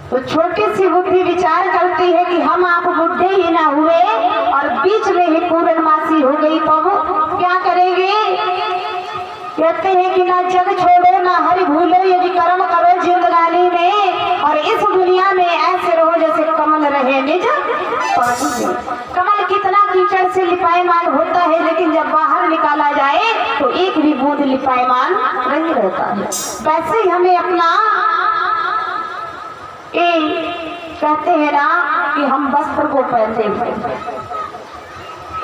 तो छोटी सी बुद्धि विचार करती है कि हम आप बुढ़े ही ना हुए और बीच में ही पूर्णमासी हो गई तो वो क्या करेंगे। कहते हैं कि ना जग छोड़ो ना हरि भूलो, यदि कर्म करो जिंदगानी में और इस दुनिया में ऐसे रहो जैसे कमल रहे निज पानी में। कमल कितना कीचड़ से लिपायमान होता है, लेकिन जब बाहर निकाला जाए तो एक भी बूंद लिपायमान नहीं रहता है। वैसे ही हमें अपना कहते हैं ना कि हम वस्त्र को पहनते हैं,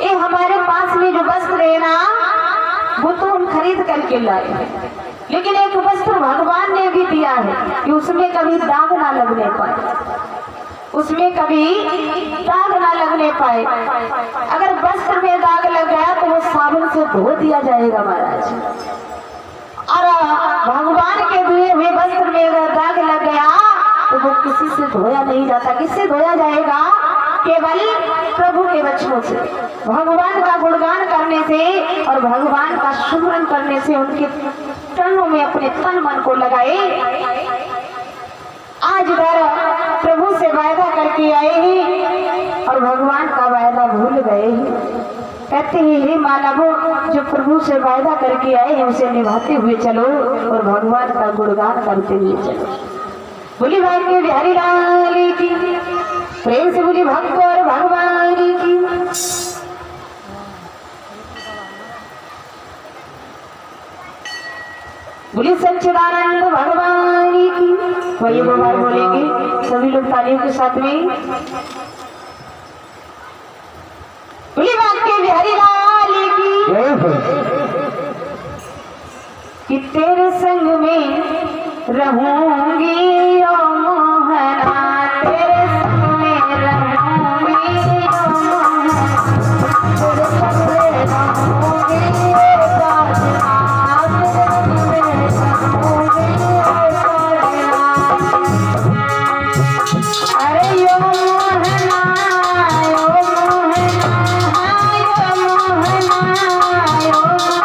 ये हमारे पास में जो वस्त्र है ना वो तो हम खरीद करके लाए हैं, लेकिन एक वस्त्र भगवान ने भी दिया है कि उसमें कभी दाग ना लगने पाए, उसमें कभी दाग ना लगने पाए। अगर वस्त्र में दाग लग गया तो वो साबुन से धो दिया जाएगा महाराज, और भगवान के दिए हुए वस्त्र में अगर दाग लग गया तो वो किसी से धोया नहीं जाता। किससे धोया जाएगा? केवल प्रभु के वचनों से, भगवान का गुणगान करने से और भगवान का सुमरन करने से, उनके चरणों में अपने तन मन को लगाए। आज इधर प्रभु से वायदा करके आए ही और भगवान का वायदा भूल गए ही। कहते हैं हे मानवो, जो प्रभु से वायदा करके आए हैं उसे निभाते हुए चलो और भगवान का गुणगान करते हुए चलो। बोली भाग्य बिहारी लाल की, प्रेम से बोली भक्त और भगवान की। बोली सच्चिदानंद भगवान की। वही बार बोलेंगे सभी लोग तालियों के साथ में। बोली भाग्य बिहारी लाल की, कि तेरे संग में रहूंगी ओ मोहना, तेरे संग में रहूंगी ओ मोहना, तेरे संग में रहूंगी ओ साजना, तेरे संग में रहूंगी ओ साजना। अरे यो मोहना यो मोहना यो मोहना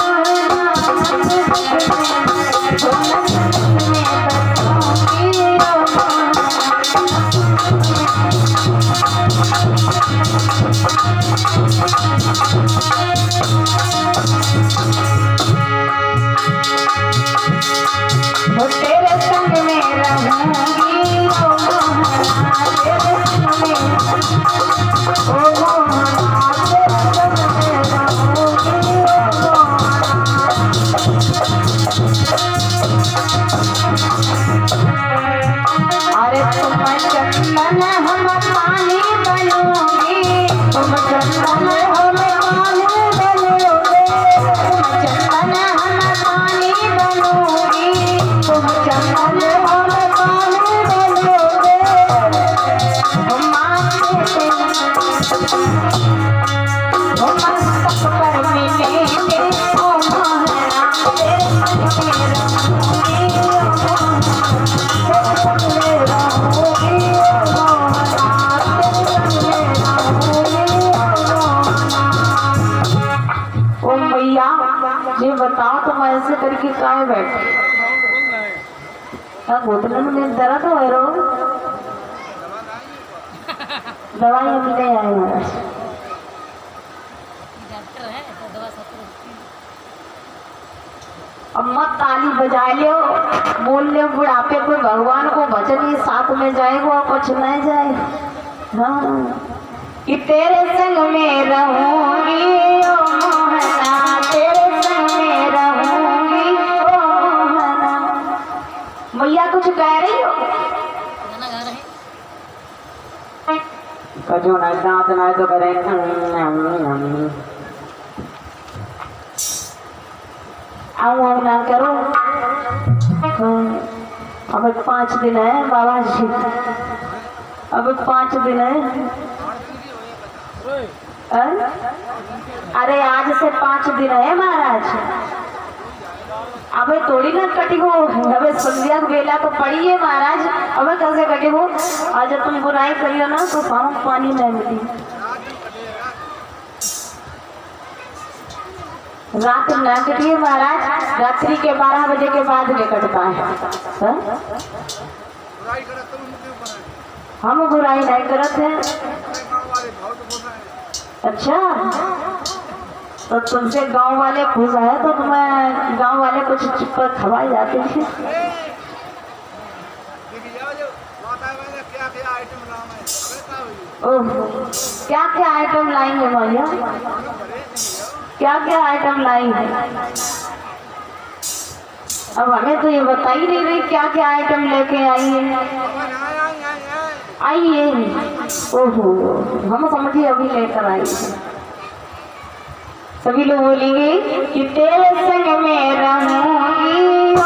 यो तेरे संग में रहूंगी ओ मोहना, तेरे संग में ओ मोहना, तेरे संग में रहूंगी ओ मोहना। अरे तुम चंदन हम पानी बनोगे, तुम चंदन हम पानी बनोगे, तुम चंदन हम पानी बनोगे, तुम चंदन हम पानी बनोगे। हम मस्तक पर मिलेंगे ओ मोहना, तेरे संग में रहूंगी ओ मोहना, तेरे संग में रहूंगी ओ मोहना, तेरे संग में रहूंगी ओ मोहना। ओ भैया ये बताओ तुम ऐसे करके काहे बैठे? बोतलों में दर्द हो रो, दवाई हम ले आए महाराज। अब मत ताली बजा लो, बोल लो बुढ़ापे को भगवान को भजन, ये साथ में जाएगा और कुछ नहीं जाए। हाँ कि तेरे संग में रहूंगी ओ मोहना, तेरे संग में रहूंगी ओ मोहना। भैया कुछ कह रही हो? कजो ना दांत ना तो करे आओ ना करो। अब 5 दिन है बाबा जी, अब 5 दिन है। अरे आज से 5 दिन है महाराज, अब थोड़ी ना कटी हो। अब संध्या बेला तो पड़ी है महाराज, अब कैसे कटी हो? आज तुम बुराई करियो ना तो पाँव पानी नहीं मिली। रात न कटिए महाराज, रात्रि के 12 बजे के बाद में कटता है। हम बुराई नहीं करते हैं। अच्छा, तो तुमसे गांव वाले खुश है तो तुम्हें गांव वाले कुछ चुप खवाए जाते थे। ओह, क्या क्या आइटम लाई है भैया? क्या क्या आइटम लाई है? अब हमें तो ये बता ही नहीं रही क्या क्या आइटम लेके आई है। आई है, ओहो, हम समझिए अभी लेकर आई है। सभी लोग बोलेंगे कि तेरे संग में रहूंगी ओ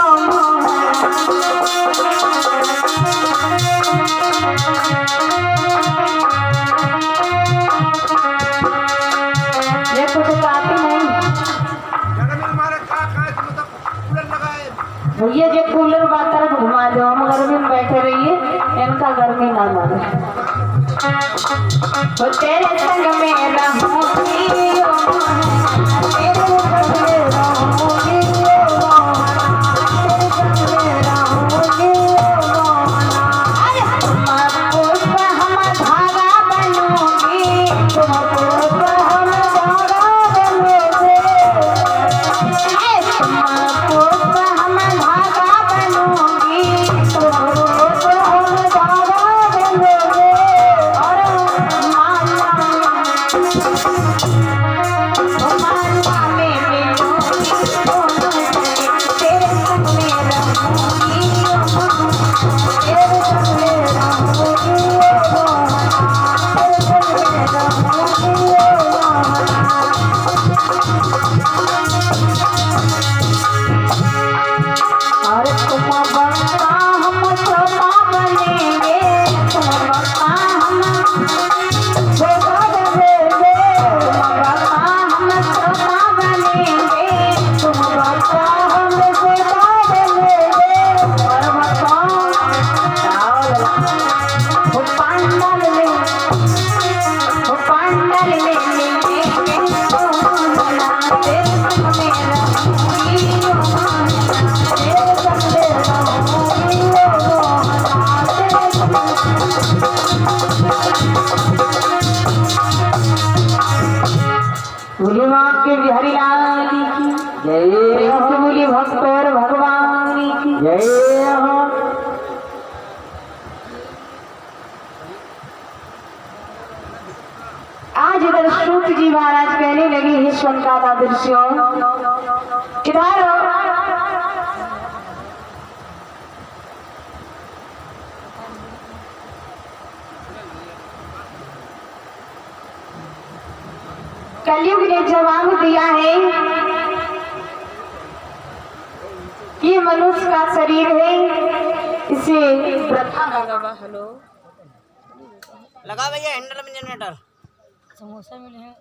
ये कुछ आती नहीं भैया, जो कूलर बात तरफ घुमा दो, हम गर्मी में बैठे रहिए, इनका गर्मी ना मारे। तो तेरे संग में रहूंगी तेरे संग में रहूंगी पुष्प हम धागा बनूंगी, तुम पुष्प हम धागा बनोगे, तुम पुष्प हम धागा बनूंगी, तुम पुष्प हम धागा बनोगे। और माला में मिलूंगी तेरे संग में रहूंगी, तेरे संग में रहूंगी, तेरे संग में रहूंगी। और तुम बड़का हम छोटा बनेंगे, तुम बड़का हम छोटा बनेंगे, तुम बड़का हम छोटा बनेंगे, तुम बड़का हम छोटा बनेंगे। और बताओ वो पांडल में मिलेंगे तेरे संग में रहूंगी, तेरे संग में रहूंगी, तेरे संग बोली माँ के बिहारी लाल की जय हो, बोली भक्त और भगवान की जय हो। आज इधर सूत जी महाराज कहने लगे हे स्वंकाता दृश्यों, किधर हो? कलयुग ने जवाब दिया है कि मनुष्य का शरीर है, इसे प्रथा लगा। हेलो लगा भैया हैंडल में जनरेटर समोसा मिले हैं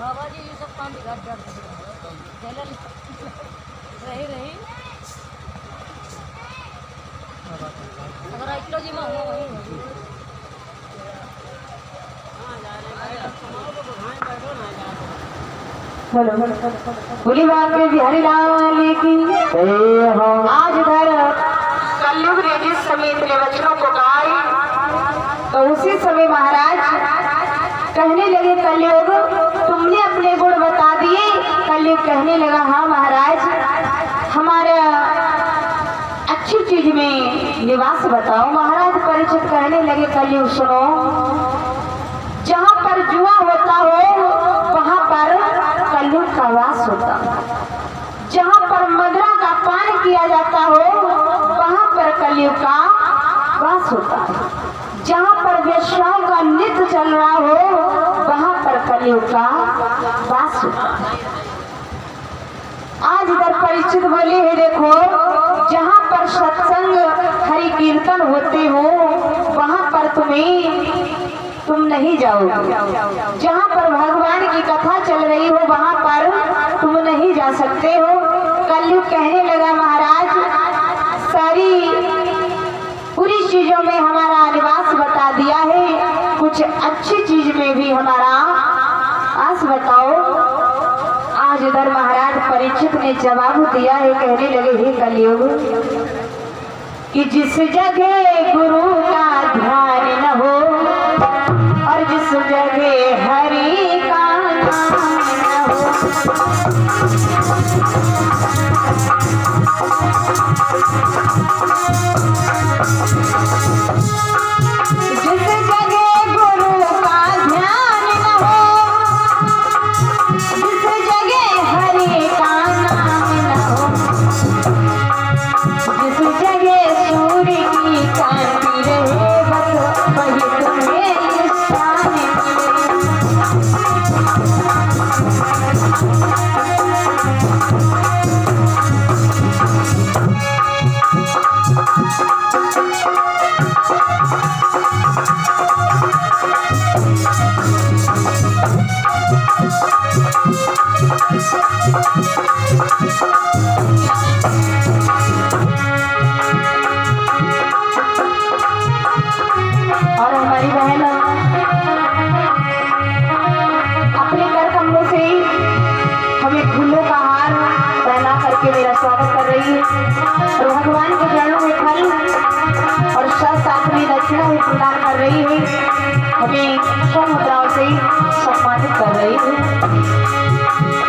बाबा जी, ये सब काम बिगाड़ रही अगर 1 किलो जी में हुआ वही बोली बात के बिहारी लाल की जय हो। आज इधर कलयुग ने जिस समय इतने वचनों को गाए, तो उसी समय महाराज कहने लगे कलयुग तुमने अपने गुण बता दिए। कलयुग कहने लगा हाँ महाराज, हमारा अच्छी चीज में निवास बताओ। महाराज परिचित कहने लगे कलयुग सुनो, जहाँ पर जुआ होता हो वहाँ पर कलयुग का वास होता, जहाँ पर मदिरा का पान किया जाता हो वहाँ पर कलयुग का वास होता है, जहाँ पर वेश्याओं का नृत्य चल रहा हो वहाँ पर कलयुग का वास होता है। आज इधर परिचित बोले है देखो, जहाँ पर सत्संग हरि कीर्तन होते हो वहाँ पर तुम नहीं जाओगे, जहाँ पर भगवान की कथा चल रही हो वहाँ पर तुम नहीं जा सकते हो। कलयुग कहने लगा महाराज सारी पूरी चीजों में हमारा निवास बता दिया है, कुछ अच्छी चीज में भी हमारा आस बताओ। आज इधर महाराज परीक्षित ने जवाब दिया है, कहने लगे हे कलयुग कि जिस जगह गुरु का ध्यान न हो और जिस जगह हरि का नाम न हो, जिस जगह गुरु का ध्यान न हो, जिस जगह हरि का नाम न हो, जिस जगह सूर्य की कांति रहे, बस वही तुम्हें स्थान और हमारी बहन अपने कर कमलों से हमें फूलों का हार पहना करके मेरा स्वागत कर रही है और भगवान के चरणों में फल और साथ में दक्षिणा भी प्रदान कर रही है, हमें स्वर्ण मुद्राओं से सम्मानित कर रही है।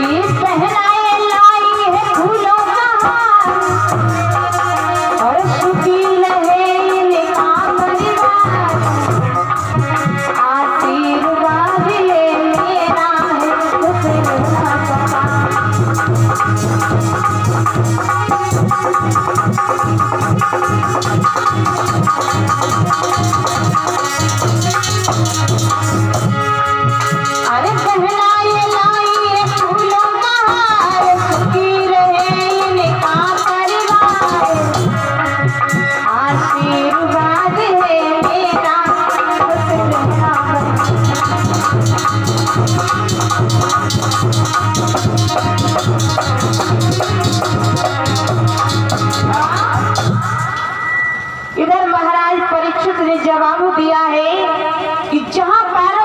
ये पहनाए लाई है फूलों का हार और सुखी रहे इनका परिवार, आशीर्वाद ले मेरा है तो तेरा सपा। अरे पहनाए लाई है फूलों का हार, सुखी रहे इनका परिवार, आशीर्वाद है मेरा तो तेरा इधर महाराज परीक्षित ने जवाब दिया है कि जहां पर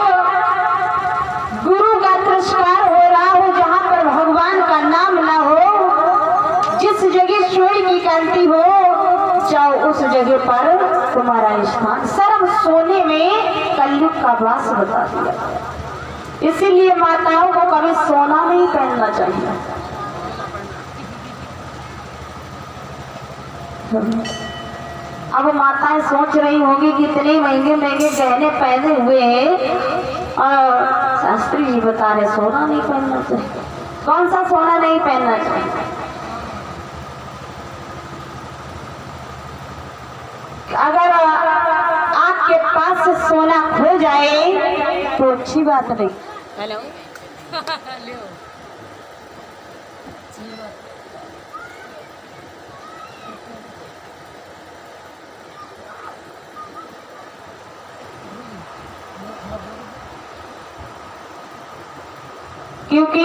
गुरु का तिरस्कार हो रहा हो, जहां पर भगवान का नाम ना हो, जिस जगह सूर्य की कांति हो, जाओ उस जगह पर तुम्हारा स्थान। सर्व सोने में कलयुग का वास बता दिया। इसीलिए माताओं को कभी सोना नहीं पहनना चाहिए। अब माताएं सोच रही होगी कि इतने महंगे महंगे गहने पहने हुए हैं और शास्त्री जी बता रहे सोना नहीं पहनना चाहिए। कौन सा सोना नहीं पहनना चाहिए? अगर आपके पास से सोना खो जाए तो अच्छी बात नहीं। हेलो क्योंकि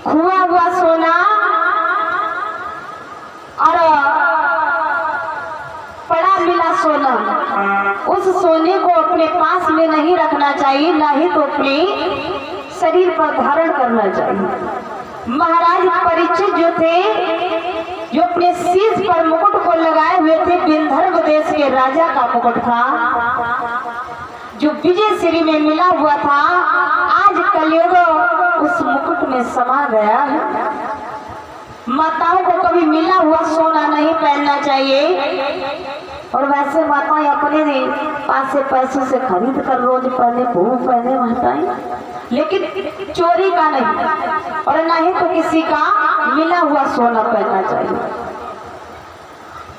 खोया हुआ सोना और पड़ा मिला सोना, उस सोने को अपने पास में नहीं रखना चाहिए, ना ही तो अपने शरीर पर धारण करना चाहिए। महाराज परीक्षित जो थे, जो अपने शीश पर मुकुट को लगाए हुए थे, विंध्यर्व देश के राजा का मुकुट था जो विजय श्री में मिला हुआ था, आज कलयुग उस मुकुट में समा गया है। माताओं को कभी मिला हुआ सोना नहीं पहनना चाहिए। और वैसे माताएं अपने पास से पैसों से खरीद कर रोज पहने, भूख पहने माताएं, लेकिन चोरी का नहीं और ना ही तो किसी का मिला हुआ सोना पहनना चाहिए।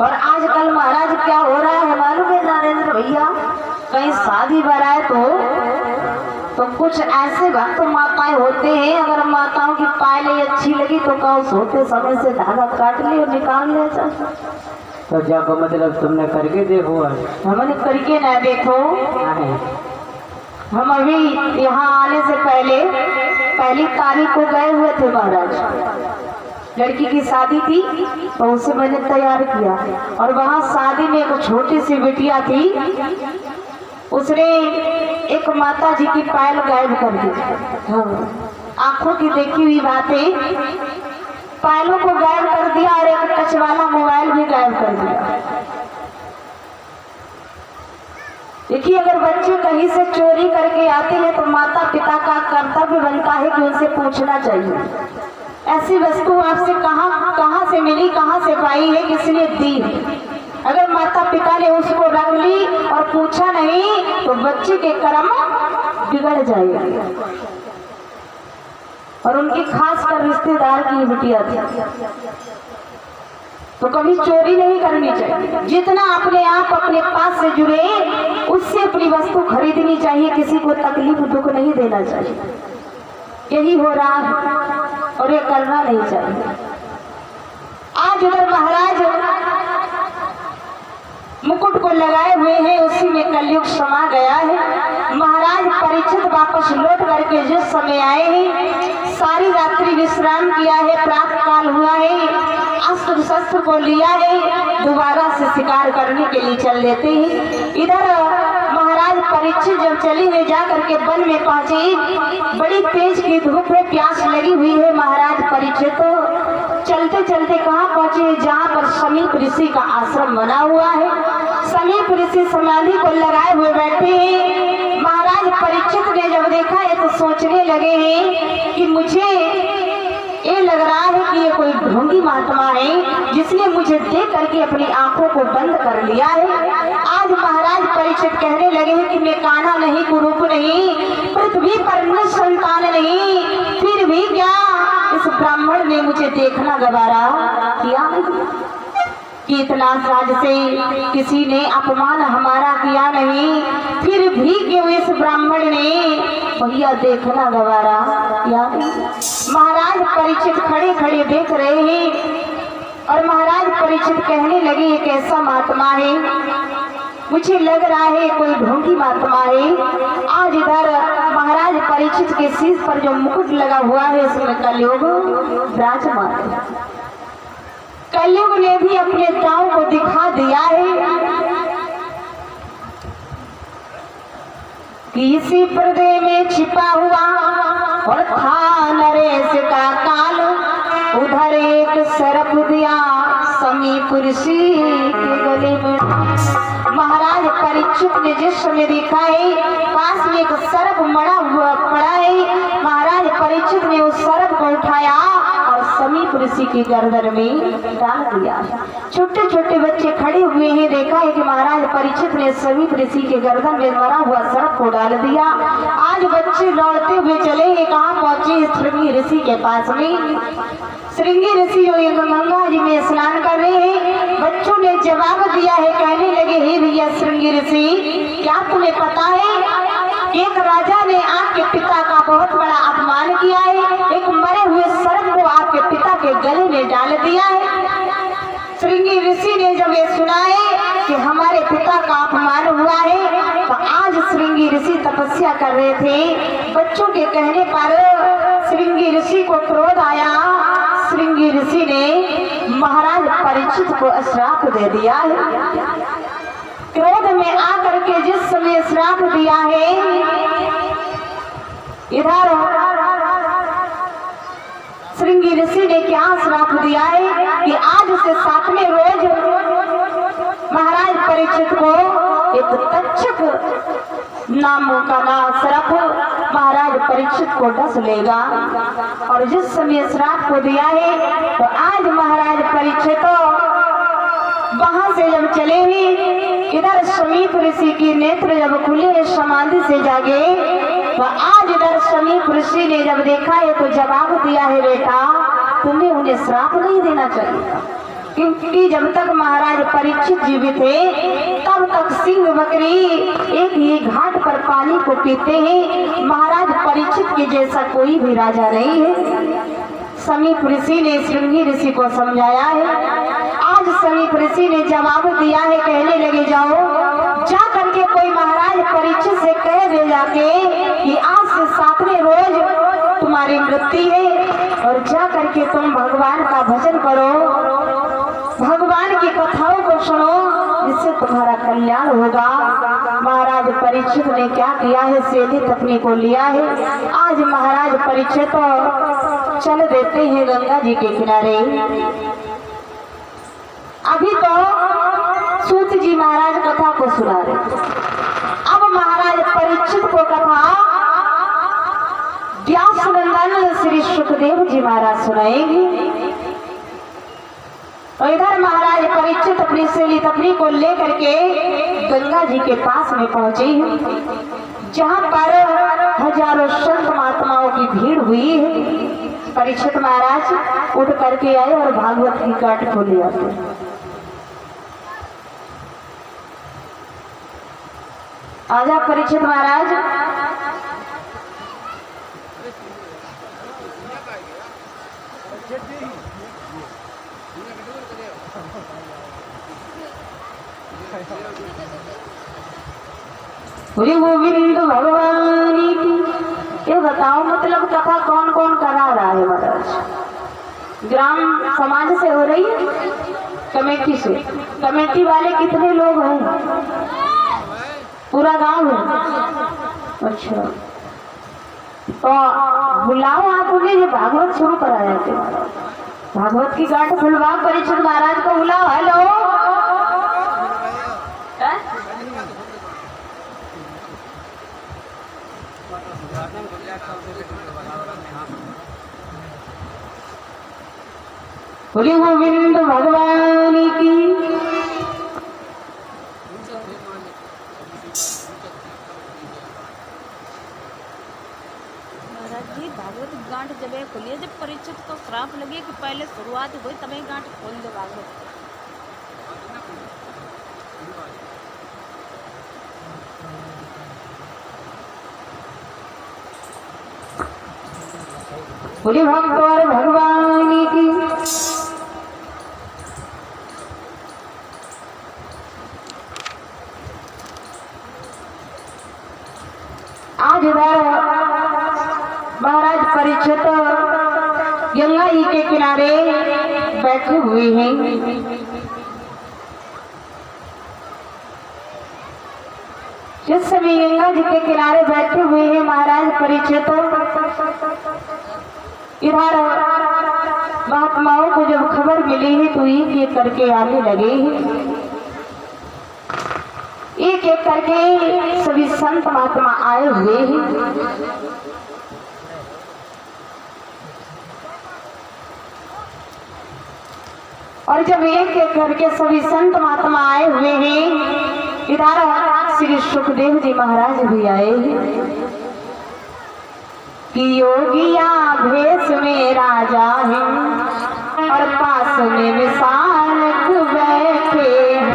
और आजकल महाराज क्या हो रहा है मालूम है नरेंद्र भैया? कहीं शादी बराए तो कुछ ऐसे भक्त माताएं होते हैं, अगर माताओं की पायलें अच्छी लगी तो कहो सोते समय से धागा काट ले और निकाल ले जाए। तो क्या को मतलब तुमने करके देखो? हमने करके ना देखो। हम अभी यहाँ आने से पहली तारीख को गए हुए थे महाराज, लड़की की शादी थी तो उसे मैंने तैयार किया। और वहाँ शादी में एक छोटी सी बिटिया थी, उसने एक माता जी की पायल गायब कर दी। हाँ, आंखों की देखी हुई बातें, पायलों को गायब कर दिया और एक टच वाला मोबाइल भी गायब कर दिया। देखिए, अगर बच्चे कहीं से चोरी करके आते हैं तो माता पिता का कर्तव्य बनता है कि उनसे पूछना चाहिए, ऐसी वस्तु आपसे कहां से मिली, कहां से पाई है, किसने दी। अगर माता पिता ने उसको रख ली और पूछा नहीं तो बच्चे के कर्म बिगड़ जाएंगे। और उनकी खास कर रिश्तेदार की बिटिया थी तो कभी चोरी नहीं करनी चाहिए। जितना अपने आप अपने पास से जुड़े उससे अपनी वस्तु खरीदनी चाहिए, किसी को तकलीफ दुख नहीं देना चाहिए। यही हो रहा है और ये करना नहीं चाहिए। आज उधर महाराज मुकुट को लगाए हुए हैं, उसी में कलयुग समा गया है। महाराज परीक्षित वापस लौट करके जिस समय आए हैं, सारी रात्रि विश्राम किया है, प्रातः काल हुआ है, अस्त्र शस्त्र को लिया है, दोबारा से शिकार करने के लिए चल देते हैं। इधर महाराज परीक्षित जब चले हैं, जा करके वन में पहुंचे, बड़ी तेज की धूप है, प्यास लगी हुई है। महाराज परीक्षित चलते चलते कहाँ पहुंचे, जहाँ पर समीप ऋषि का आश्रम बना हुआ है। समीप ऋषि समाधि को लगाए हुए बैठे हैं। महाराज परीक्षित ने जब देखा है तो सोचने लगे हैं कि मुझे ये लग रहा है कि ये कोई ढोंगी महात्मा है जिसने मुझे देख करके अपनी आंखों को बंद कर लिया है। आज महाराज परीक्षित कहने लगे हैं कि मैं कान्हा नहीं, कुरूप नहीं, पृथ्वी पर न संतान नहीं, फिर भी क्या इस ब्राह्मण ने मुझे देखना गवारा किया कि इतना साज से किसी ने अपमान हमारा किया नहीं, फिर भी क्यों इस ब्राह्मण ने भैया देखना गवारा किया। महाराज परीक्षित खड़े खड़े देख रहे हैं और महाराज परीक्षित कहने लगे एक ऐसा महात्मा है, मुझे लग रहा है कोई ढोंगी महात्मा है। आज इधर महाराज परीक्षित के शीश पर जो मुकुट लगा हुआ है उसमें कलयुग विराजमान है। कलयुग ने भी अपने दांव को दिखा दिया है कि इसी पर्दे में छिपा हुआ और था नरेश का काल, उधर एक सरप दिया समीप ऋषि के गले में। महाराज परीक्षित ने जिस समय देखा है पास में एक सर्प मड़ा हुआ पड़ा है, महाराज परीक्षित ने उस सर्प को उठाया और समीप ऋषि की गर्दन में डाल दिया। छोटे छोटे बच्चे खड़े हुए हैं, देखा है कि महाराज परीक्षित ने समीप ऋषि के गर्दन में मरा हुआ सर्प को डाल दिया। आज बच्चे दौड़ते हुए चले हैं, कहाँ पहुंचे, श्रृंगी ऋषि के पास में। श्रृंगी ऋषि गंगा जी में स्नान कर रहे हैं। बच्चों ने जवाब दिया है, कहने लगे हे भैया श्रृंगी ऋषि, क्या तुम्हें पता है एक राजा ने आपके पिता का बहुत बड़ा अपमान किया है, एक मरे हुए सर्प को आपके पिता के गले में डाल दिया है। श्रृंगी ऋषि ने जब ये सुना है कि हमारे पिता का अपमान हुआ है तो आज श्रृंगी ऋषि तपस्या कर रहे थे। बच्चों के कहने पर श्रृंगी ऋषि को क्रोध आया। श्रृंगी ऋषि ने महाराज परीक्षित को श्राप दे दिया है। क्रोध में आकर के जिस समय श्राप दिया है, इधर श्रृंगी ऋषि ने क्या श्राप दिया है कि आज से 7वें रोज महाराज परीक्षित को एक तक्षक नाम का श्राप महाराज परीक्षित को डस लेगा। और जिस समय श्राप को दिया है तो आज महाराज परीक्षित वहां से जब चले ही, इधर समीप ऋषि की नेत्र जब खुले समाधि से जागे तो आज इधर समीप ऋषि ने जब देखा है तो जवाब दिया है, बेटा तुम्हें उन्हें श्राप नहीं देना चाहिए, क्योंकि जब तक महाराज परीक्षित जीवित थे तब तक सिंह बकरी एक ही घाट पर पानी को पीते हैं। महाराज परीक्षित के जैसा कोई भी राजा नहीं है। समीप ऋषि ने श्रृंगी ऋषि को समझाया है। आज समीप ऋषि ने जवाब दिया है, कहने लगे जाओ जा करके कोई महाराज परीक्षित से कह दे जाके कि आज से 7वें रोज तुम्हारी मृत्यु है और जा करके तुम भगवान का भजन करो, भगवान की कथाओं को सुनो, जिससे तुम्हारा कल्याण होगा। महाराज परीक्षित ने क्या किया है, सेधित अपने को लिया है। आज आज महाराज परीक्षित चल देते हैं गंगा जी के किनारे। अभी तो सूत जी महाराज कथा को सुना रहे। अब महाराज परीक्षित को कथा व्यास नंदन श्री सुखदेव जी महाराज सुनाएंगे। और इधर महाराज परीक्षित अपनी सहेली तपनी को लेकर के गंगा जी के पास में पहुंचे हैं, जहां पर हजारों संत महात्माओं की भीड़ हुई है। परीक्षित महाराज उठ करके आए और भागवत की काट खोली आते। आजा परीक्षित महाराज। बोले गोविंद भगवान की। ये बताओ मतलब कथा कौन कौन करा रहा है महाराज? ग्राम समाज से हो रही है, कमेटी से। कमेटी वाले कितने लोग हैं? पूरा गांव है। अच्छा, तो बुलाओ आप उन्हें, ये भागवत शुरू कराया थे। भागवत की गांठ खुलवा परीक्षित महाराज को बुलाओ। हेलो, बोले गोविंद भगवान की। महाराज जी भागवत गांठ जब खोलिए, जब परीक्षित को श्राप लगे कि पहले शुरुआत हुई तभी गांठ खोल दो भागवत। बोले भगवान भगवान की। आज इधर महाराज परीक्षित गंगा जी के किनारे बैठे हुए हैं। जिस समय गंगा जी के किनारे बैठे हुए हैं महाराज परीक्षित, इधर महात्माओं को जब खबर मिली है तो एक एक करके आने लगे हैं। एक एक करके सभी संत महात्मा आए हुए हैं। और जब एक एक करके सभी संत महात्मा आए हुए हैं, इधर श्री सुखदेव जी महाराज भी आए हैं कि योगिया भेष में राजा है और पास में विशालक बैठे हैं।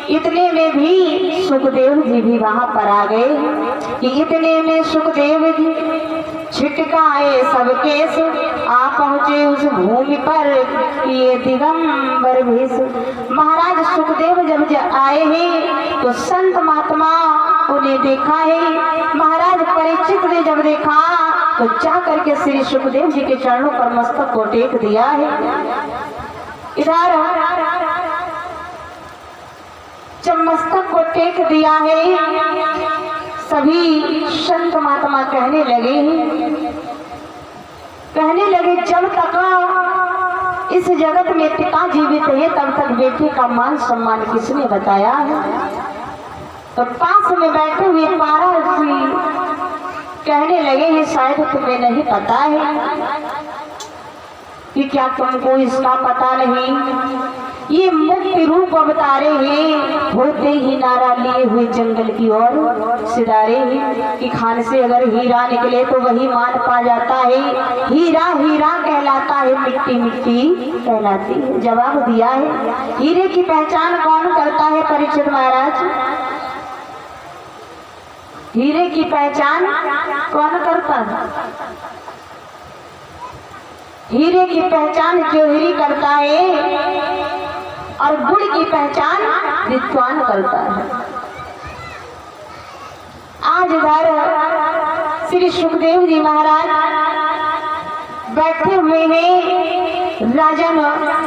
इतने में भी सुखदेव जी भी वहां पर आ गए कि इतने में सुखदेव जी छिटकाए सबके से आ पहुंचे उस भूमि पर ये दिगंबर भेष। महाराज सुखदेव जब आए हैं तो संत महात्मा उन्हें देखा है। महाराज परीक्षित ने जब देखा तो जा करके श्री सुखदेव जी के चरणों पर मस्तक को टेक दिया है। इधर जब मस्तक को टेक दिया है, सभी संत महात्मा कहने लगे जब तक इस जगत में पिता जीवित है तब तक बेटे का मान सम्मान किसने बताया है। तो पास में बैठे हुए 12 कहने लगे ये शायद तुम्हें नहीं पता है कि क्या तुमको इसका पता नहीं, ये मुक्ति रूप अवतारे हैं, होते ही नारा लिए हुए जंगल की ओर सिधारे हैं कि खान से अगर हीरा निकले तो वही मान पा जाता है, हीरा हीरा कहलाता है, मिट्टी मिट्टी कहलाती है। जवाब दिया है। हीरे की पहचान कौन करता है परीक्षित महाराज? हीरे की पहचान कौन करता है? हीरे की पहचान जोहरी करता है और गुड़ की पहचान विद्वान करता है। आज इधर श्री सुखदेव जी महाराज बैठे हुए हैं, राजन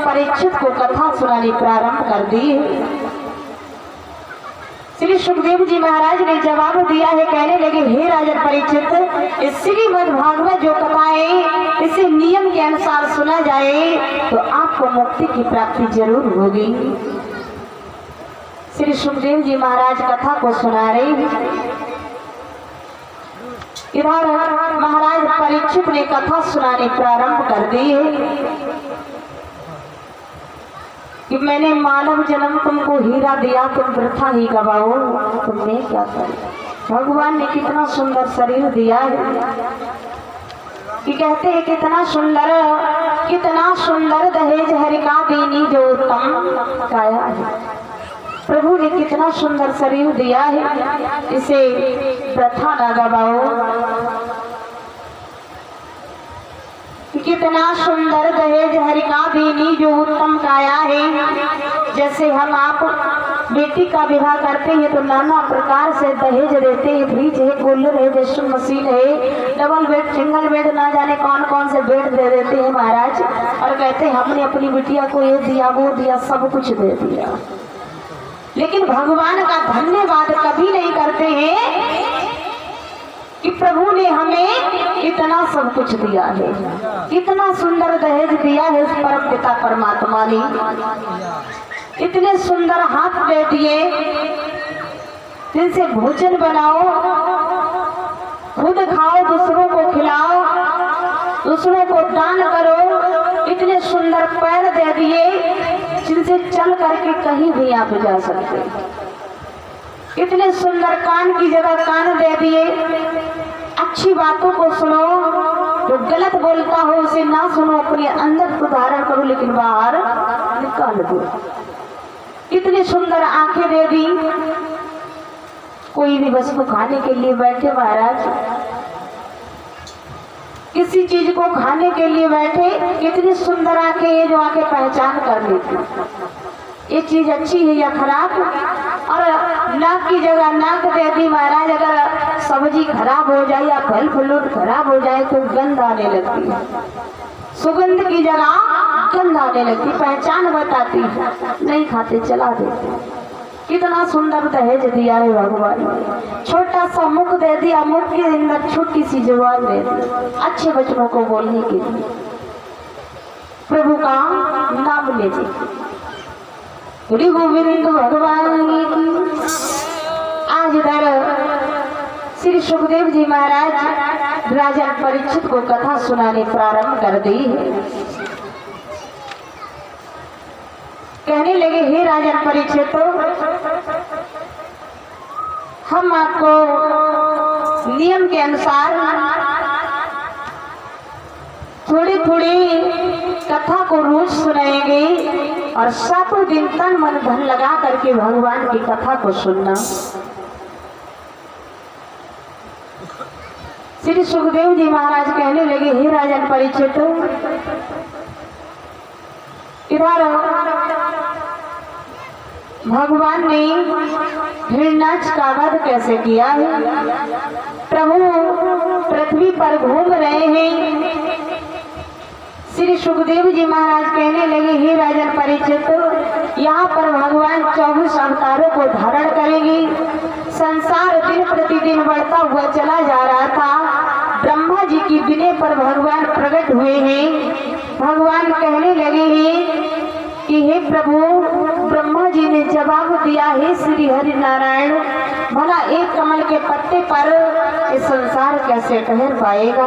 परीक्षित को कथा सुनानी प्रारंभ कर दी है। श्री सुखदेव जी महाराज ने जवाब दिया है, कहने लगे हे राजन परीक्षित, इस श्रीमद् भागवत जो कथा है इसे नियम के अनुसार सुना जाए तो आपको मुक्ति की प्राप्ति जरूर होगी। श्री सुखदेव जी महाराज कथा को सुना रहे हैं। इधर महाराज परीक्षित ने कथा सुनाने प्रारंभ कर दी है कि मैंने मानव जन्म तुमको हीरा दिया, तुम वृथा ही गवाओ, तुमने क्या कर। भगवान ने कितना सुंदर शरीर दिया है कि कहते हैं कितना सुंदर दहेज हरिका दीनी जो उत्तम काया है। प्रभु ने कितना सुंदर शरीर दिया है, इसे वृथा न गवाओ। कितना सुंदर दहेज हरिका दीनी जो उत्तम काया है। जैसे हम आप बेटी का विवाह करते हैं तो नाना प्रकार से दहेज देते हैं, फ्रिज है, कूलर है, वॉशिंग मशीन है, डबल बेड, सिंगल बेड, ना जाने कौन कौन से बेड दे देते हैं महाराज, और कहते हैं हमने अपनी बिटिया को ये दिया वो दिया, सब कुछ दे दिया। लेकिन भगवान का धन्यवाद कभी नहीं करते हैं कि प्रभु ने हमें इतना सब कुछ दिया है, इतना सुंदर दहेज दिया है उस परम पिता परमात्मा ने, इतने सुंदर हाथ दे दिए जिनसे भोजन बनाओ, खुद खाओ, दूसरों को खिलाओ, दूसरों को दान करो। इतने सुंदर पैर दे दिए जिनसे चल करके कहीं भी आप जा सकते। इतने सुंदर कान की जगह कान दे दिए, अच्छी बातों को सुनो, जो गलत बोलता हो उसे ना सुनो, अपने अंदर सुधारण करो लेकिन बाहर निकाल दो। इतनी सुंदर आंखें दे दी। कोई भी वस्तु खाने के लिए बैठे महाराज, किसी चीज को खाने के लिए बैठे, कितनी सुंदर आंखें हैं जो आंखें पहचान कर लेती ये चीज अच्छी है या खराब। और नाक की जगह नाक दे दी महाराज, अगर सब्जी खराब हो जाए या फल फ्रूट खराब हो जाए तो गंध आने लगती है, सुगंध की जगह गंध आने लगती, पहचान बताती, नहीं खाते चला देते। कितना सुंदर दहेज दिया है भगवान ने। छोटा सा मुख दे दिया, मुख के अंदर छोटी सी जुबान दे दी, अच्छे वचनों को बोलने के लिए, प्रभु का नाम लीजिए। श्री गोविंद भगवान की। आज इधर श्री सुखदेव जी महाराज राजा परीक्षित को कथा सुनाने प्रारंभ कर दी है। कहने लगे हे राजा परीक्षित, हम आपको नियम के अनुसार थोड़ी थोड़ी कथा को रोज सुनाएंगे और सातों दिन तन मन धन लगा करके भगवान की कथा को सुनना। श्री सुखदेव जी महाराज कहने लगे हे राजन परीक्षित, इधर भगवान ने हिरण्याक्ष का वध कैसे किया है। प्रभु पृथ्वी पर घूम रहे हैं। श्री सुखदेव जी महाराज कहने लगे हे राजन परीक्षित, यहाँ पर भगवान 24 अवतारों को धारण करेंगे। संसार दिन प्रतिदिन बढ़ता हुआ चला जा रहा था। ब्रह्मा जी की विनय पर भगवान प्रकट हुए हैं। भगवान कहने लगे हैं कि हे प्रभु, ब्रह्मा जी ने जवाब दिया, हे श्री हरि नारायण, भला एक कमल के पत्ते पर ये संसार कैसे ठहर पाएगा।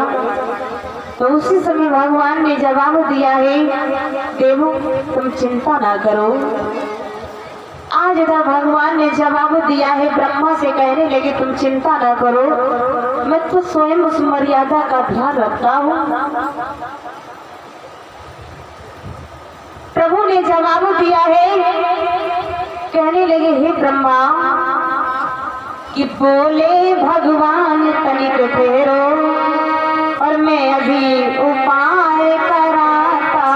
तो उसी समय भगवान ने जवाब दिया है, देवो तुम चिंता ना करो। आज इधर भगवान ने जवाब दिया है, ब्रह्मा से कहने लगे तुम चिंता ना करो, मैं तो स्वयं उस मर्यादा का ध्यान रखता हूँ। प्रभु ने जवाब दिया है, कहने लगे हे ब्रह्मा कि बोले भगवान तनिक ठहरो और मैं अभी उपाय कराता।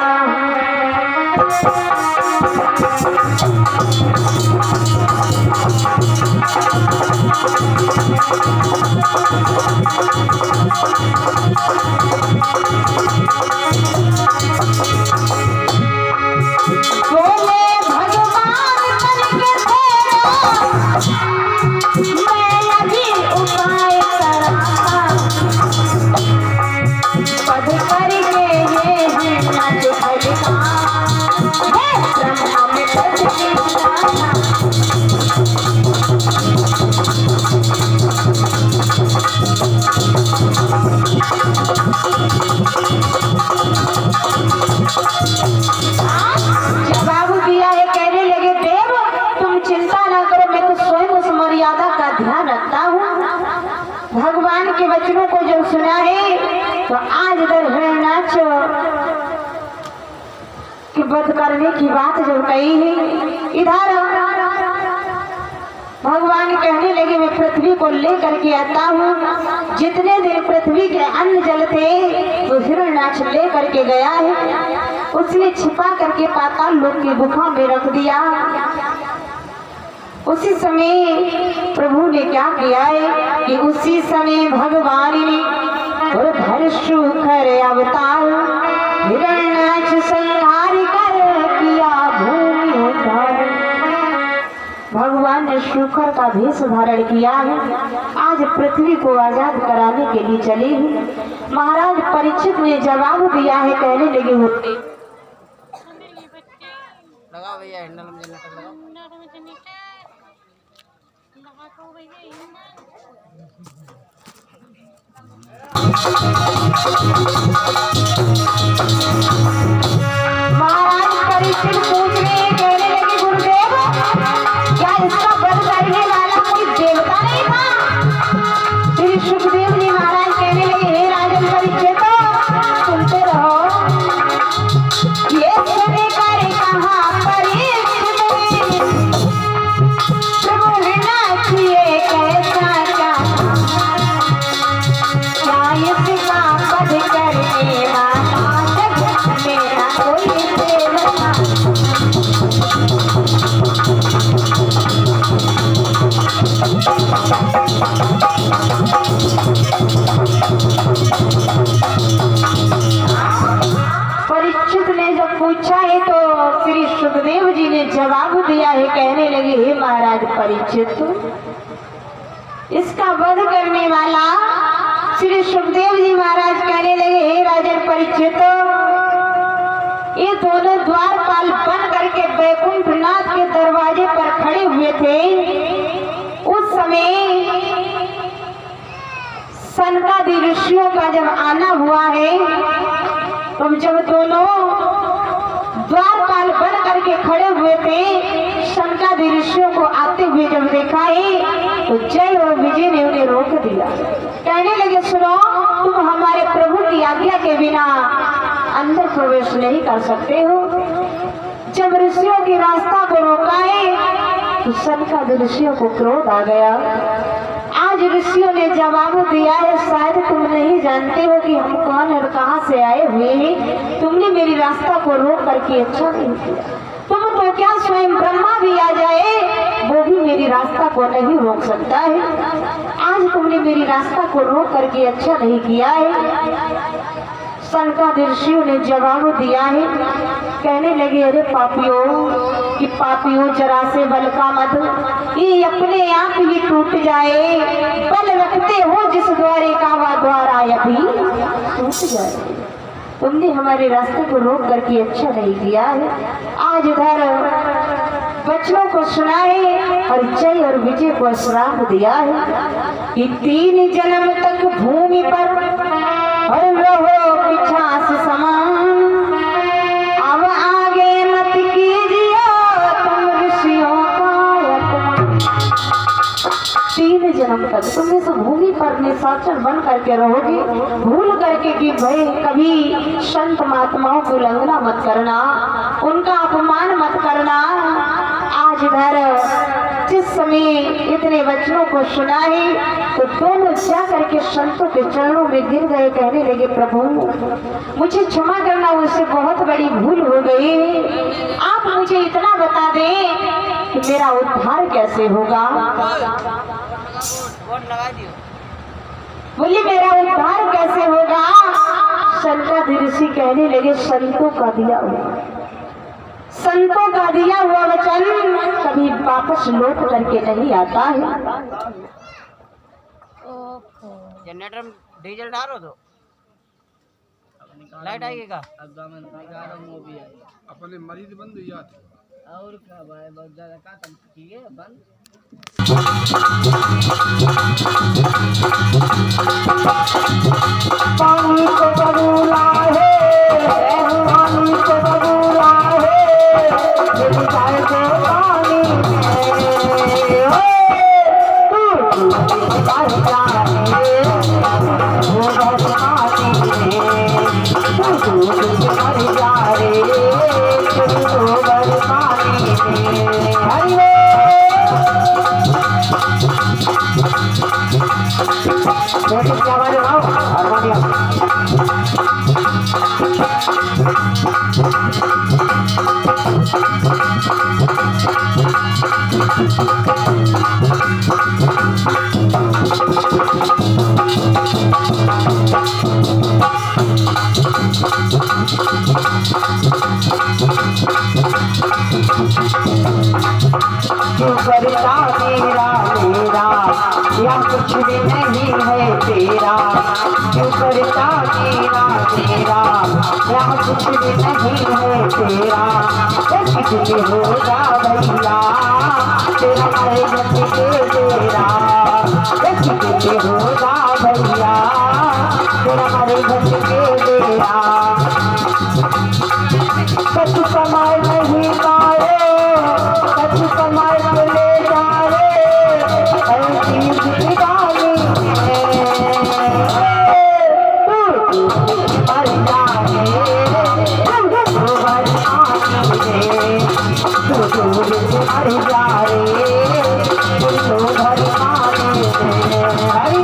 जवाब दिया है, कहने लगे देव तुम चिंता ना करो, मैं तो स्वयं उस मर्यादा का ध्यान रखता हूँ। भगवान के वचनों को जब सुना है तो आज इधर हिरण्याक्ष की वध करने की बात जब कही है, इधर भगवान कहने लगे मैं पृथ्वी को लेकर के आता हूँ। जितने दिन पृथ्वी के अन्न जल थे तो हिरण्याक्ष लेकर के गया है, उसने छिपा करके पाताल लोक की गुफा में रख दिया। उसी समय प्रभु ने क्या किया है कि उसी समय भगवान ने और धर शुकर अवतार हिरण्याक्ष संहार कर किया भूमि उद्धार। भगवान ने शुकर का भेष धारण किया है, आज पृथ्वी को आजाद कराने के लिए चले हैं। महाराज परीक्षित ने जवाब दिया है, कहने लगे होते लगाओ भैया हैंडल में जनरेटर लगाओ। महाराज परीक्षित पूछ रहे हैं, कहने लगे गुरुदेव क्या इसका वध करने वाला कोई देवता नहीं था। श्री सुखदेव जी महाराज कहने लगे हे राजन परीक्षित सुनते रहो, ये सुने कर कहा परीक्षित प्रभु हिरण्याक्ष ये कैसा क्या इसका वध करने वाला जग मेरा कोई देवता। परीक्षित ने जब पूछा है तो श्री सुखदेव जी ने जवाब दिया है, कहने लगे हे महाराज परीक्षित इसका वध करने वाला श्री सुखदेव जी महाराज कहने लगे हे राजन परीक्षित ये दोनों द्वारपाल बन करके वैकुंठनाथ के दरवाजे पर खड़े हुए थे। उस समय सनकादि ऋषियों का जब आना हुआ है तो जब दोनों द्वारपाल बन करके खड़े हुए थे, सनकादि ऋषियों को आते हुए जब देखा है तो जय और विजय ने उन्हें रोक दिया। कहने लगे सुनो तुम हमारे प्रभु की आज्ञा के बिना अंदर प्रवेश नहीं कर सकते हो। जब ऋषियों की रास्ता को रोका है तो सनकादि ऋषियों को क्रोध आ गया। आज ऋषियों ने जवाब दिया है, शायद तुम नहीं जानते हो कि हम कौन और कहां से आए हुए हैं। तुमने मेरी रास्ता को रोक करके अच्छा नहीं किया। तुम तो क्या स्वयं ब्रह्मा भी आ जाए वो भी मेरी रास्ता को नहीं रोक सकता है। आज तुमने मेरी रास्ता को रोक करके अच्छा नहीं किया है। सनकादि ऋषियों ने जवाब दिया है, कहने लगे अरे पापियों कि पापियों जरा से बल का मत, ये अपने आप ही टूट जाए। बल रखते हो जिस द्वारे का वह द्वारा अभी टूट जाए। तुमने हमारे रास्ते को रोक करके अच्छा नहीं किया है। आज इधर बच्चों को सुनाए और जय और विजय को श्राप दिया है कि 3 जन्म तक भूमि पर और रहो पिछास समान, अब आगे मत कीजिए तुम ऋषियों का अपमान। 3 जन्म तक तुम इस भूमि पर निशाचर बन करके रहोगे, भूल करके कि भाई कभी संत महात्माओं की उल्लंघना मत करना, उनका अपमान मत करना। आज इधर जिस समय इतने वचनों को सुना है तो दोनों जा करके संतों के चरणों में गिर गए, कहने लगे प्रभु मुझे क्षमा करना, मुझसे बहुत बड़ी भूल हो गई, आप मुझे इतना बता दें कि मेरा उद्धार कैसे होगा। वोट लगा दियो। बोले मेरा उद्धार कैसे होगा। शंकर ऋषि कहने लगे संतों का दिया हुआ, संतों का दिया हुआ वचन कभी वापस लौट करके नहीं आता है। जनरेटर में डीजल डालो तो लाइट आएगी का। अपने मरीज बंद हुई और क्या भाई बहुत ज्यादा का तब ठीक है बंद। पानी को बबूला है, पानी को बबूला है, मेरी गाय को पानी है, तू गाय जाए वो बरसाती है, तू गाय जाए वो बरसाती है। हरि क्या बारे आओ हारमोनियम क्यों करता मेरा मेरा या कुछ भी नहीं है तेरा, क्यों करता मेरा मेरा या कुछ भी नहीं है तेरा, कितने होगा भैया तेरा मैं गति के तेरा, कितने होगा भैया तेरा हमारे गति के तेरा। कछु कमाए नहीं पाए, कछु कमाए तो ले जाए, ऐसी दीवानी मर जाए तू भरमानी तू मर जाए तू भरमानी हरि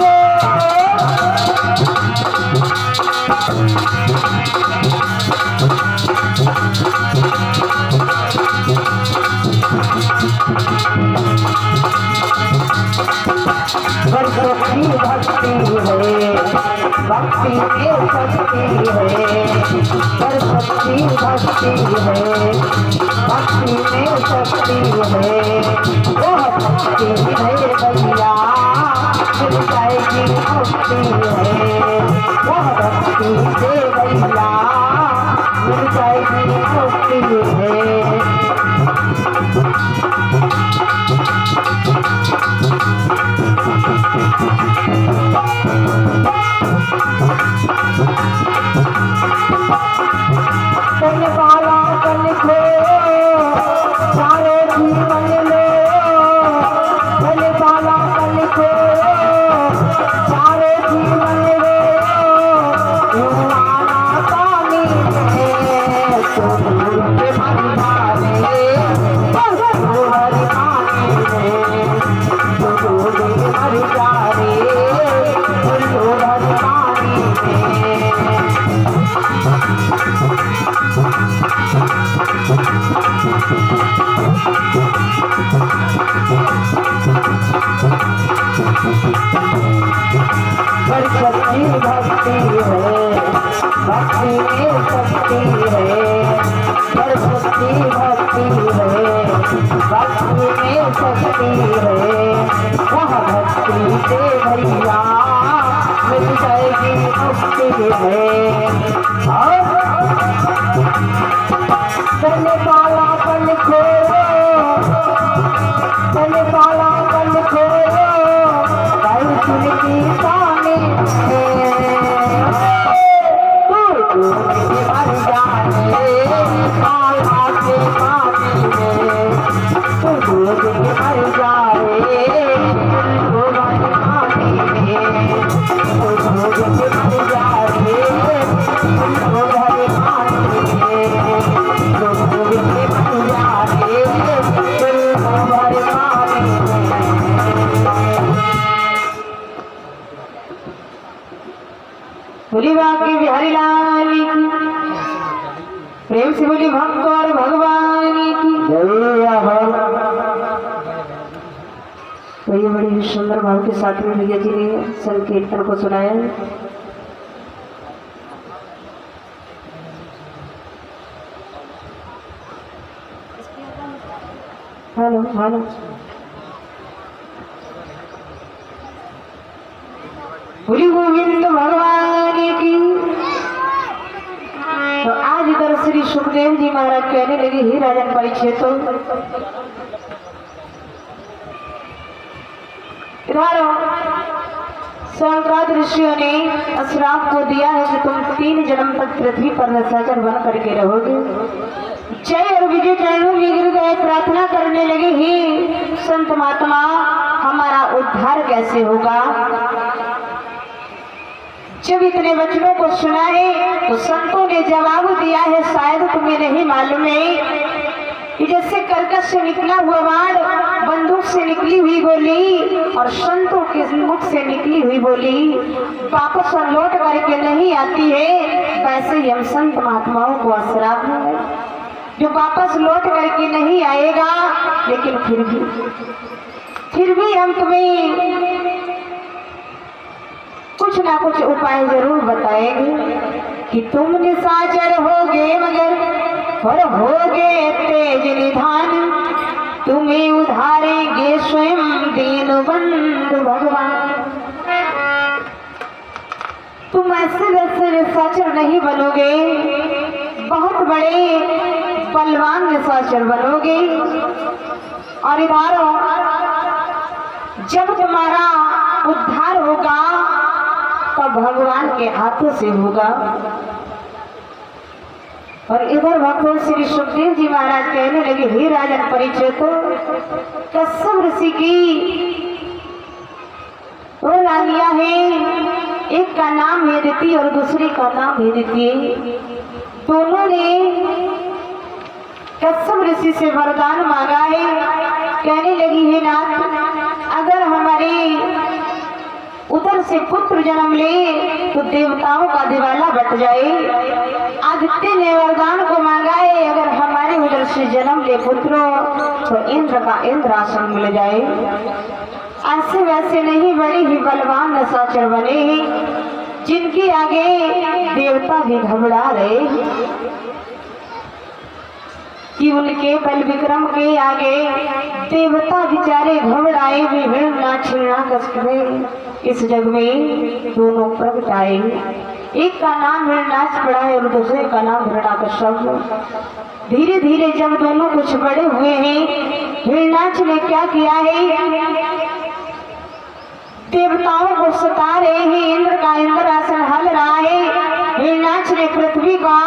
भक्ति भक्ति है, भक्ति में शक्ति है, सरस्वती भक्ति है, भक्ति में शक्ति है, वह भक्ति है भैया मिल जाएगी मुक्ति है, वह भक्ति से भैया मिल जाएगी मुक्ति है। करने वाला कर लिखो सारे जीवन लो, करने वाला कर लिखो सारे जीवन लो, आना पानी है तो दूर के मर जाए, हर पानी है तो दूर के मर जाए, हर पानी है। सरस्वती भक्ति है, भक्ति में शक्ति है, सरस्वती भक्ति है, भक्ति में शक्ति है, वह भक्ति से भैया मिल जाएगी मुक्ति है। करने वाला कर लिखो तो ये बड़ी ही सुंदर भाव के साथ में भैया जी ने संकीर्तन को सुनाया। हेलो हेलो बोली गोविंद भगवान की। तो आज इधर श्री सुखदेव जी महाराज कहने लगे, हे राजन परीक्षित, तो शंकराचार्य ऋषियों ने श्राप को दिया है कि तुम 3 जन्म तक पृथ्वी पर निशाचर बन करके रहोगे। जय और विजय चरणों में गिर गए, प्रार्थना करने लगे, हे संत महात्मा हमारा उद्धार कैसे होगा। जब इतने वचनों को सुना है तो संतों ने जवाब दिया है, शायद तुम्हें नहीं मालूम है कि जैसे कर्कश से निकला हुआ बाण बंदूक से निकली हुई गोली और संतों के मुख से निकली हुई बोली वापस लौट करके नहीं आती है, वैसे ही हम संत महात्माओं को श्राप है जो वापस लौट करके नहीं आएगा। लेकिन फिर भी हम तुम्हें कुछ ना कुछ उपाय जरूर बताएंगे कि तुम निशाचर होगे मगर और होगे तेज निधान, तुम्हें उधारेंगे स्वयं दीनबंधु भगवान। तुम ऐसे वैसे निशाचर नहीं बनोगे, बहुत बड़े बलवान निशाचर बनोगे। और इधर जब तुम्हारा उद्धार होगा तब भगवान के हाथों से होगा। और इधर भगवान श्री सुखदेव जी महाराज कहने लगे, हे राजन परीक्षित, कश्यप ऋषि की वो रानियां हैं, एक का नाम है अदिति और दूसरी का नाम है अदिति। दोनों ने कश्यप ऋषि से वरदान मांगा है। कहने लगी, हे नाथ, अगर हमारे उधर से पुत्र जन्म ले तो देवताओं का दिवाला बट जाए। आदित्य ने वरदान को मांगा है, अगर हमारे उधर से जन्म ले पुत्र तो इंद्र का इंद्रासन मिल जाए। ऐसे वैसे नहीं, बड़े ही बलवान निशाचर बने हैं जिनके आगे देवता भी घबरा रहे कि उनके बल विक्रम के आगे देवता बेचारे घबराए। इस जग में दोनों प्रगट आए, एक का नाम हिरण्याक्ष पड़ा है और दूसरे का नाम हिरण्याकश्यप। धीरे धीरे जब दोनों कुछ बड़े हुए हैं, हिरण्याक्ष ने क्या किया है, देवताओं को सता रहे हैं, इंद्र का इंद्रासन हल रहा है। हिरण्याक्ष ने पृथ्वी का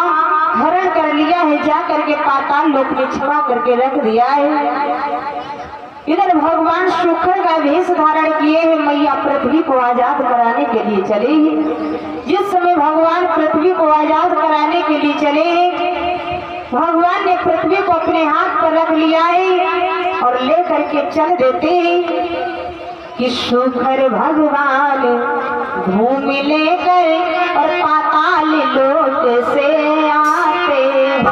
हरण कर लिया है, जा करके पाताल लोक में छिपा करके रख दिया है। इधर भगवान शुक्र का वेश धारण किए हैं, मैया पृथ्वी को आजाद कराने के लिए चले हैं। जिस समय भगवान पृथ्वी को आजाद कराने के लिए चले हैं, भगवान ने पृथ्वी को अपने हाथ पर रख लिया है और ले करके चल देते हैं कि शुक्र भगवान घूम लेकर और पाताल लोक से आते हैं।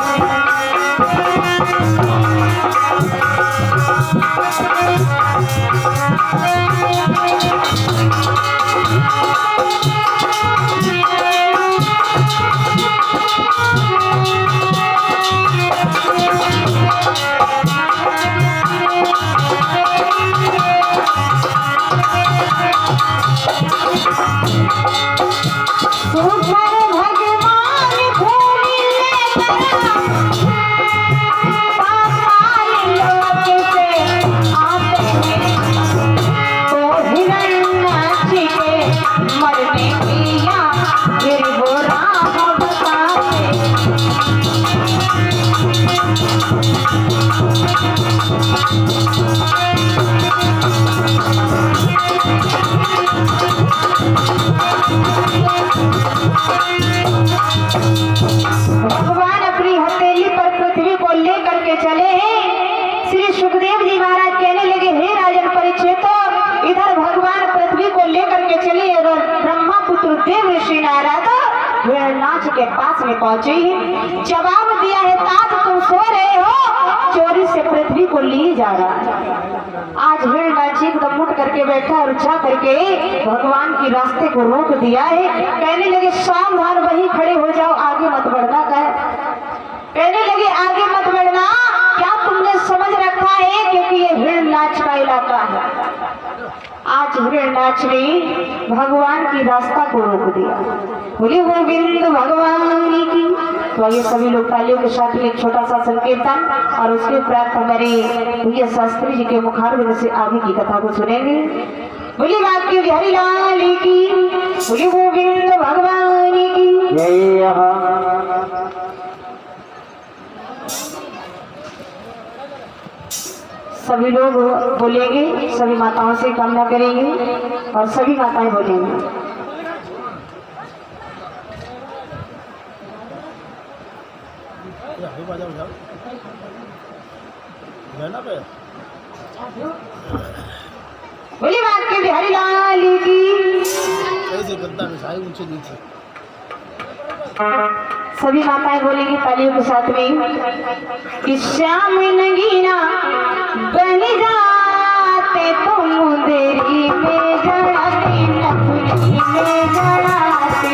भगवान अपनी हथेली पर पृथ्वी को लेकर के चले हैं। श्री सुखदेव जी महाराज कहने लगे, हे राजन परीक्षित, इधर भगवान पृथ्वी को लेकर के चले और ब्रह्मा पुत्र देव ऋषि नारद हिरण्याक्ष के पास में पहुंचे। जवाब दिया है, तात तुम सो रहे हो, चोरी से पृथ्वी को लिए जा रहा है। आज हिरणाक्ष एकदम उठ करके बैठा और उठा करके भगवान के रास्ते को रोक दिया है। कहने लगे सावधान, वहीं खड़े हो जाओ, आगे मत बढ़ना। कहने लगे आगे मत बढ़ना, क्या तुमने समझ रखा है? क्योंकि ये हिरणाक्ष का इलाका है। आज हिरणाक्ष ने भगवान की रास्ता को रोक दिया। बोले गोविंद भगवान की। तो ये सभी लोग तालियों के साथ एक छोटा सा संकीर्तन और उसके उपरांत हमारे भैया शास्त्री जी के मुखारबिंद से आगे की कथा को सुनेंगे। बोले वाक्य बिहारी लाल की, बोले गोविंद भगवान की जय। सभी लोग बोलेंगे, सभी माताओं से कामना करेंगे और सभी माताएं बोलेंगे। बोली बात के बिहारी लाल की। सभी माताएं बोलेंगी तालियों के साथ में कि श्याम नगीना बन जाते तुम देरी में जड़ाते, नखरी में जड़ाते।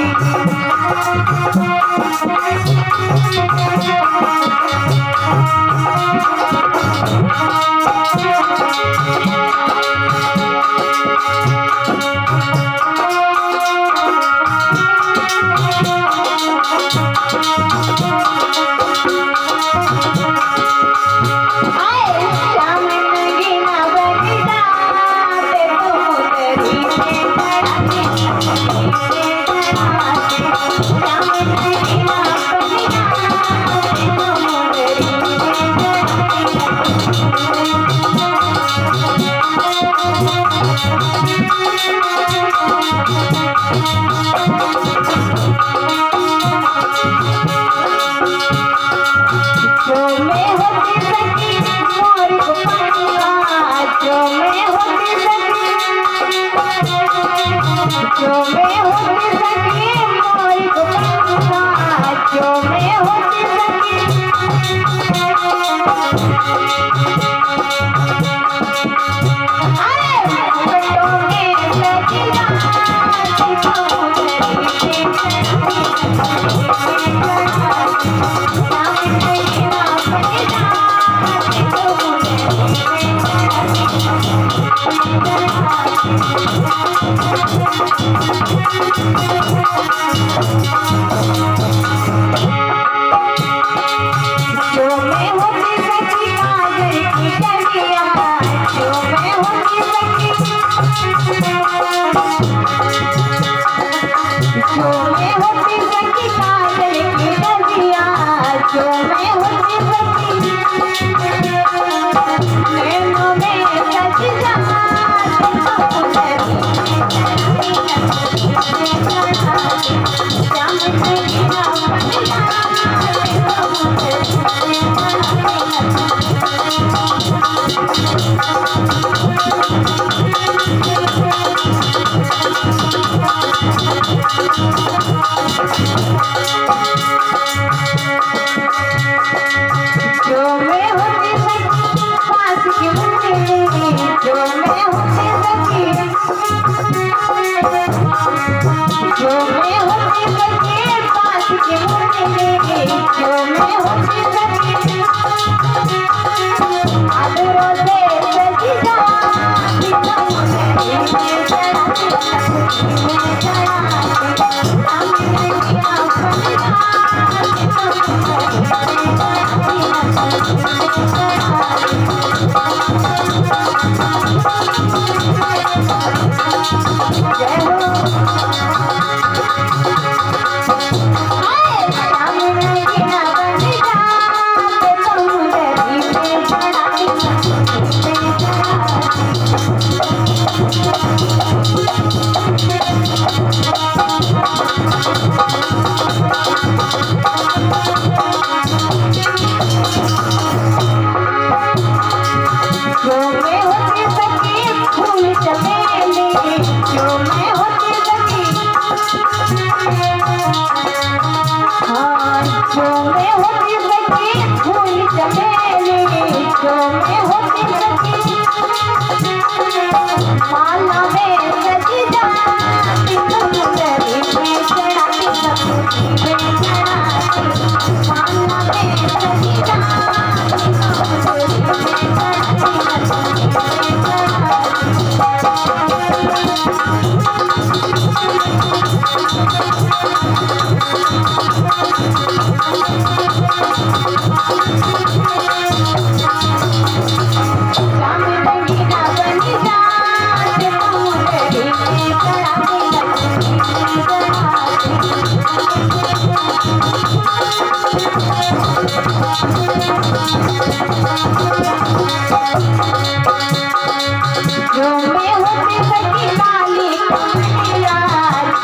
जो मैं होती सकी लाली कमरिया,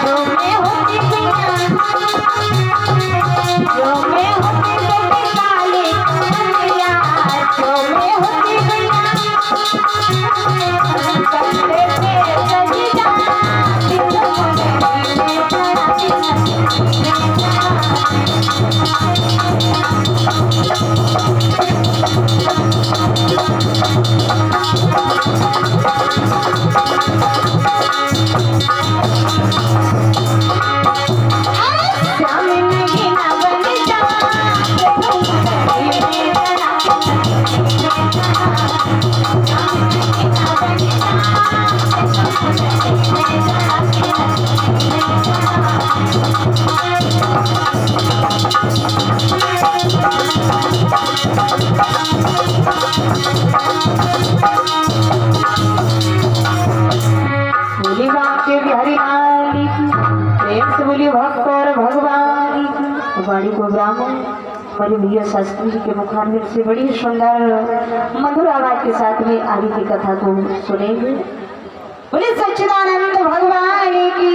जो मैं होती गैया, जो मैं होती सकी लाली कमरिया, जो मैं होती गैया, कपड़े पे सज जा बोली बाप के बिहारी लाल की, प्रेम से बोली भक्त और भगवान की। वाणी को ब्राह्मण बड़े भैया शास्त्री जी के मुखारबिंद से बड़ी सुंदर मधुर आवाज के साथ में आगे की कथा को सुनेंगे। बोले सच्चिदानंद भगवान की।